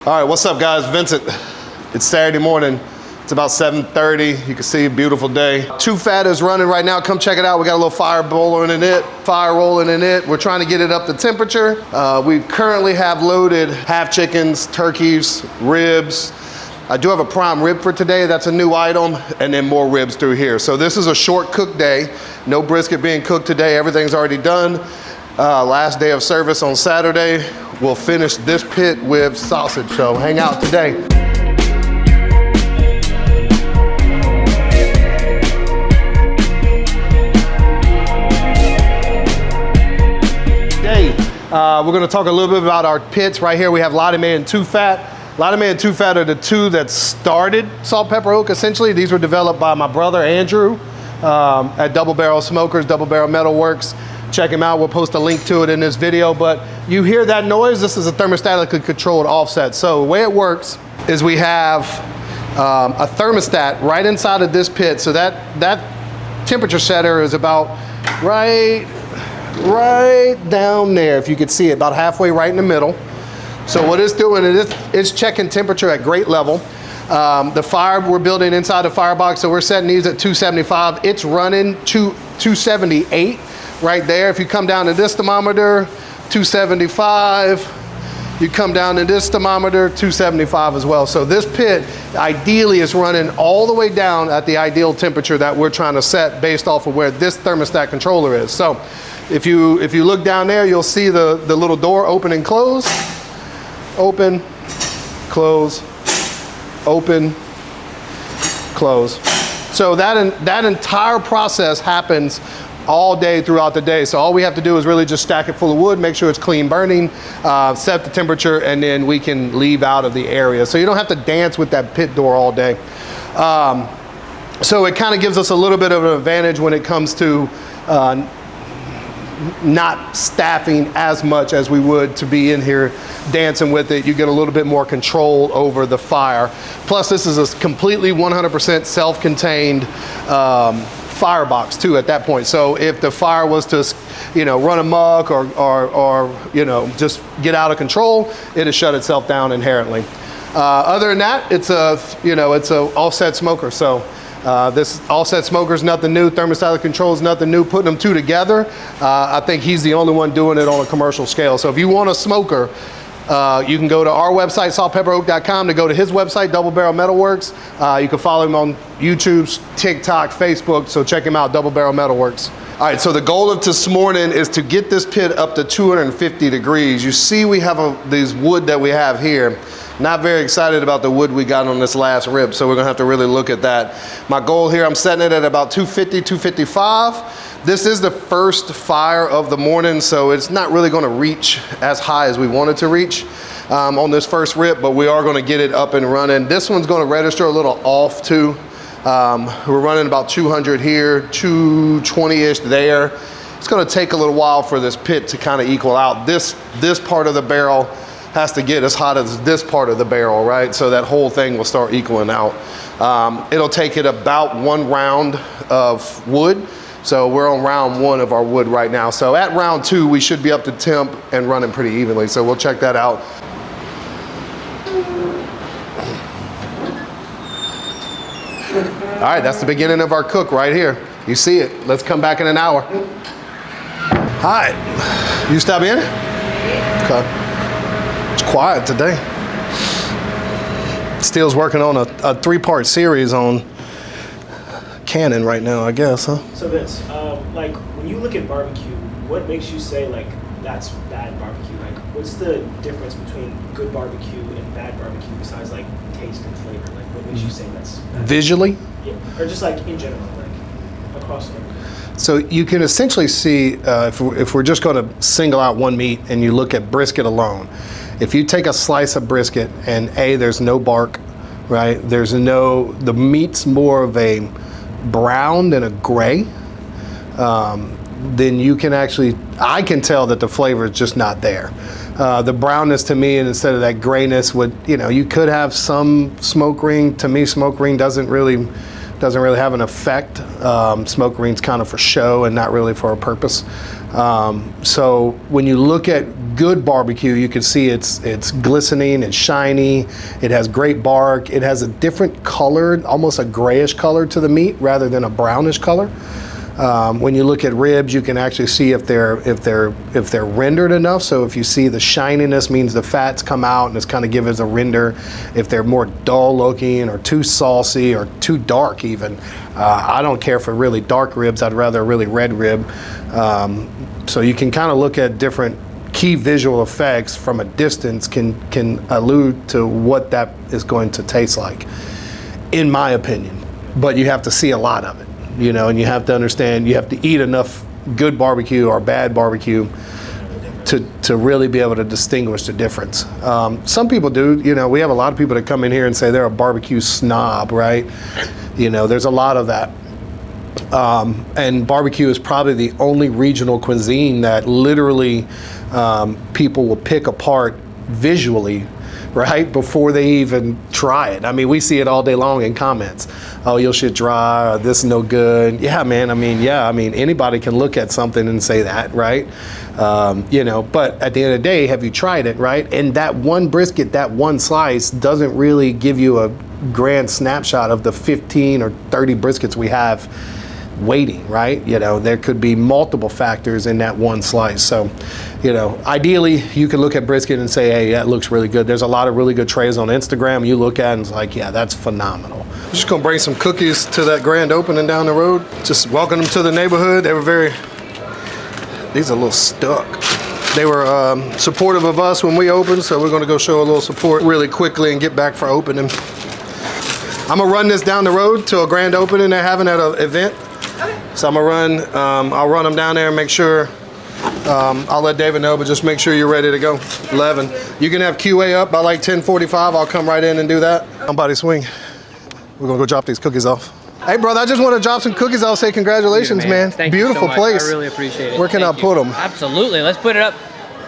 All right, what's up guys? Vincent. It's Saturday morning. It's about 7:30. You can see a beautiful day. Too Fat is running right now. Come check it out. We got a little fire rolling in it. We're trying to get it up to temperature. We currently have loaded half chickens, turkeys, ribs. I do have a prime rib for today. That's a new item, and then more ribs through here. So this is a short cook day. No brisket being cooked today. Everything's already done. Last day of service on Saturday. We'll finish this pit with sausage, so hang out today. Today, we're gonna talk a little bit about our pits. Right here we have Lottie Mae and Too Fat. Lottie Mae and Too Fat are the two that started Salt Pepper Oak, essentially. These were developed by my brother, Andrew, at Double Barrel Smokers, Double Barrel Metal Works. Check him out. We'll post a link to it in this video. But you hear that noise? This is a thermostatically controlled offset. So the way it works is we have a thermostat right inside of this pit. So that temperature setter is about right down there. If you could see it, about halfway right in the middle. So what it's doing is it's checking temperature at grate level. The fire we're building inside the firebox, so we're setting these at 275. It's running 278. Right there. If you come down to this thermometer, 275. You come down to this thermometer, 275 as well. So this pit ideally is running all the way down at the ideal temperature that we're trying to set based off of where this thermostat controller is. So if you look down there, you'll see the little door open and close. Open, close, open, close. So that entire process happens all day throughout the day. So all we have to do is really just stack it full of wood, make sure it's clean burning, set the temperature, and then we can leave out of the area. So you don't have to dance with that pit door all day. So it kind of gives us a little bit of an advantage when it comes to not staffing as much as we would to be in here dancing with it. You get a little bit more control over the fire. Plus this is a completely 100% self-contained firebox too at that point. So if the fire was to, run amok or just get out of control, it'll shut itself down inherently. Other than that, it's a offset smoker. So this offset smoker is nothing new. Thermostatic control is nothing new. Putting them two together, I think he's the only one doing it on a commercial scale. So if you want a smoker, you can go to our website, saltpepperoak.com, to go to his website, Double Barrel Metal Works. You can follow him on YouTube, TikTok, Facebook, so check him out, Double Barrel Metal Works. All right, so the goal of this morning is to get this pit up to 250 degrees. You see we have these wood that we have here. Not very excited about the wood we got on this last rib, so we're gonna have to really look at that. My goal here, I'm setting it at about 250, 255. This is the first fire of the morning, so it's not really gonna reach as high as we want it to reach on this first rib, but we are gonna get it up and running. This one's gonna register a little off too. We're running about 200 here, 220-ish there. It's gonna take a little while for this pit to kind of equal out. This part of the barrel has to get as hot as this part of the barrel, right? So that whole thing will start equaling out. It'll take it about one round of wood. So we're on round one of our wood right now. So at round two, we should be up to temp and running pretty evenly. So we'll check that out. All right, that's the beginning of our cook right here. You see it. Let's come back in an hour. All right, you stop in? Okay. It's quiet today. Steele's working on a 3-part series on Canon right now, I guess, huh? So Vince, like when you look at barbecue, what makes you say like that's bad barbecue? Like what's the difference between good barbecue and bad barbecue besides like taste and flavor? Like what makes you say that's bad? Visually? Yeah, or just like in general, like across the board. So you can essentially see, if we're just gonna single out one meat and you look at brisket alone, if you take a slice of brisket and there's no bark, right? The meat's more of a brown than a gray, then you can I can tell that the flavor is just not there. The brownness to me, and instead of that grayness would, you could have some smoke ring. To me, smoke ring doesn't really have an effect. Smoke ring's kind of for show and not really for a purpose. So when you look at good barbecue, you can see it's glistening, it's shiny, it has great bark, it has a different color, almost a grayish color to the meat rather than a brownish color. When you look at ribs, you can actually see if they're rendered enough. So if you see the shininess, means the fats come out and it's kind of given as a render. If they're more dull looking or too saucy or too dark even, I don't care for really dark ribs. I'd rather a really red rib. So you can kind of look at different key visual effects from a distance can allude to what that is going to taste like, in my opinion. But you have to see a lot of it. You know, and you have to understand, you have to eat enough good barbecue or bad barbecue to really be able to distinguish the difference. Some people do, you know, we have a lot of people that come in here and say they're a barbecue snob, right? You know, there's a lot of that. And barbecue is probably the only regional cuisine that literally people will pick apart visually, right, before they even try it. I mean, we see it all day long in comments. Oh, your shit dry, or this is no good. Yeah, man, I mean, anybody can look at something and say that, right? You know, but at the end of the day, have you tried it, right? And that one brisket, that one slice doesn't really give you a grand snapshot of the 15 or 30 briskets we have waiting, right? You know, there could be multiple factors in that one slice. So, you know, ideally you can look at brisket and say, hey, that looks really good. There's a lot of really good trays on Instagram you look at and it's like, yeah, that's phenomenal. I'm just gonna bring some cookies to that grand opening down the road. Just welcome them to the neighborhood. They were these are a little stuck. They were supportive of us when we opened, so we're gonna go show a little support really quickly and get back for opening. I'm gonna run this down the road to a grand opening they're having at an event. So I'm gonna I'll run them down there and make sure, I'll let David know, but just make sure you're ready to go. 11. You can have QA up by like 10:45. I'll come right in and do that. MindBody Swing. We're gonna go drop these cookies off. Hey, brother, I just want to drop some cookies. I'll say congratulations, man. Thank Beautiful you so much. place. I really appreciate it. Where can I put them? Absolutely. Let's put it up.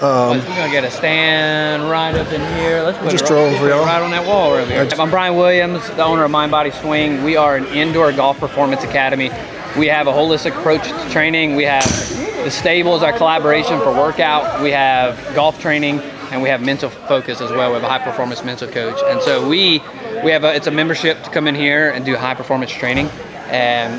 We're gonna get a stand right up in here. Let's put Just it drove for y'all. right on that wall over here. I'm Brian Williams, the owner of MindBody Swing. We are an indoor golf performance academy. We have a holistic approach to training. We have the stables, our collaboration for workout. We have golf training, and we have mental focus as well. We have a high performance mental coach, and so it's a membership to come in here and do high performance training. And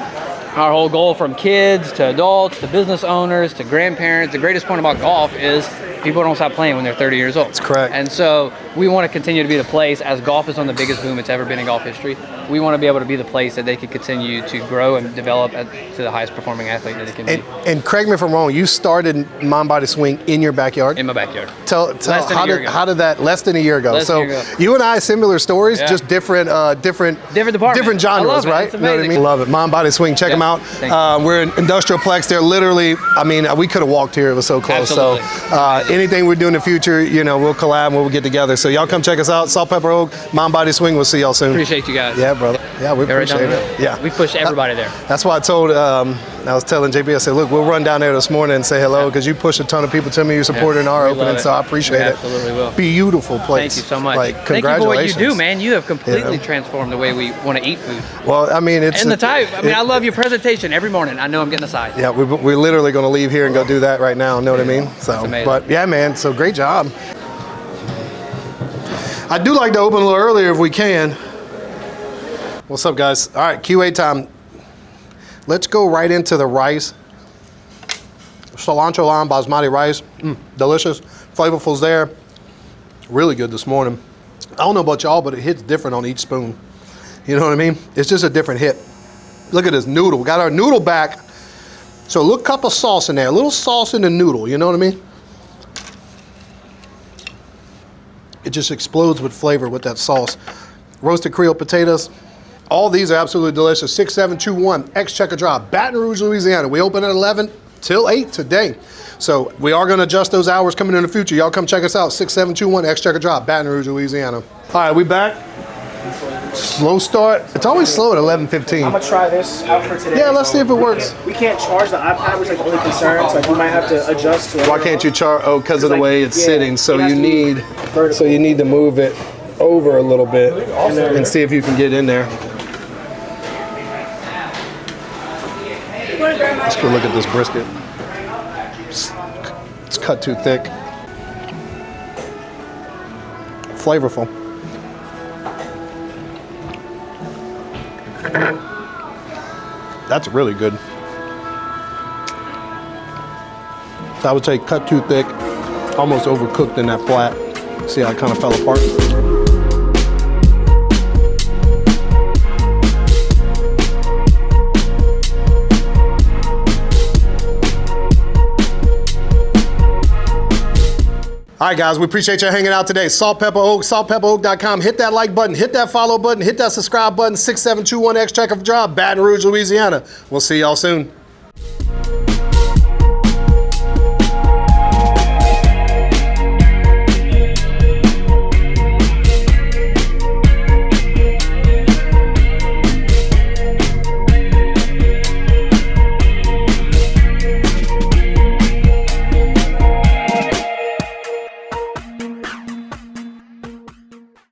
our whole goal, from kids to adults to business owners to grandparents, the greatest point about golf is people don't stop playing when they're 30 years old. That's correct. And so we want to continue to be the place, as golf is on the biggest boom it's ever been in golf history. We want to be able to be the place that they can continue to grow and develop to the highest performing athlete that they can be. And correct me if I'm wrong, you started MindBody Swing in your backyard? In my backyard. Tell how did that, less than a year ago. So you and I, similar stories, just different departments. Different genres, right? It's you know what I mean? Love it. MindBody Swing, check them out. We're in Industrialplex. They're literally, I mean, we could have walked here, it was so close. Absolutely. So anything we do in the future, you know, we'll collab and we'll get together. So y'all come check us out. Salt, Pepper, Oak, MindBody Swing. We'll see y'all soon. Appreciate you guys. Yeah, brother. Yeah, we appreciate it. Yeah. We push everybody there. That's why I told, I was telling JB, I said, look, we'll run down there this morning and say hello, because you push a ton of people to me. You supported our opening, so I appreciate it. Absolutely will. Beautiful place. Thank you so much. Like, thank you for what you congratulations. do, man. You have completely transformed the way we want to eat food. Well, I mean, it's... And the type. I mean, I love your presentation every morning. I know I'm getting a side. Yeah, we're literally going to leave here and go do that right now. Know what I mean? So, but yeah, man. So great job. I do like to open a little earlier if we can. What's up, guys? All right, QA time. Let's go right into the rice. Cilantro lime basmati rice. Delicious. Flavorful's there. Really good this morning. I don't know about y'all, but it hits different on each spoon. You know what I mean? It's just a different hit. Look at this noodle. We got our noodle back. So a little cup of sauce in there. A little sauce in the noodle. You know what I mean? It just explodes with flavor with that sauce. Roasted Creole potatoes. All these are absolutely delicious. 6721 Exchequer Drive, Baton Rouge, Louisiana. We open at 11 till 8 today. So we are going to adjust those hours coming in the future. Y'all come check us out. 6721 Exchequer Drive, Baton Rouge, Louisiana. All right, we back. Slow start. It's always slow at 11:15. I'm gonna try this out for today. Yeah, let's see if it works. We can't charge the iPad, which is like the only concern, so we might have to adjust to. Why can't you charge? Oh, because of the way it's sitting. So it has you to be need, vertical. you need to move it over a little bit and see if you can get in there. Let's go look at this brisket. cut too thick. Flavorful. That's really good. I would say cut too thick, almost overcooked in that flat. See how it kind of fell apart? All right, guys, we appreciate you hanging out today. Salt, Pepper, Oak, saltpepperoak.com. Hit that like button, hit that follow button, hit that subscribe button. 6721 Exchequer for Job, Baton Rouge, Louisiana. We'll see y'all soon.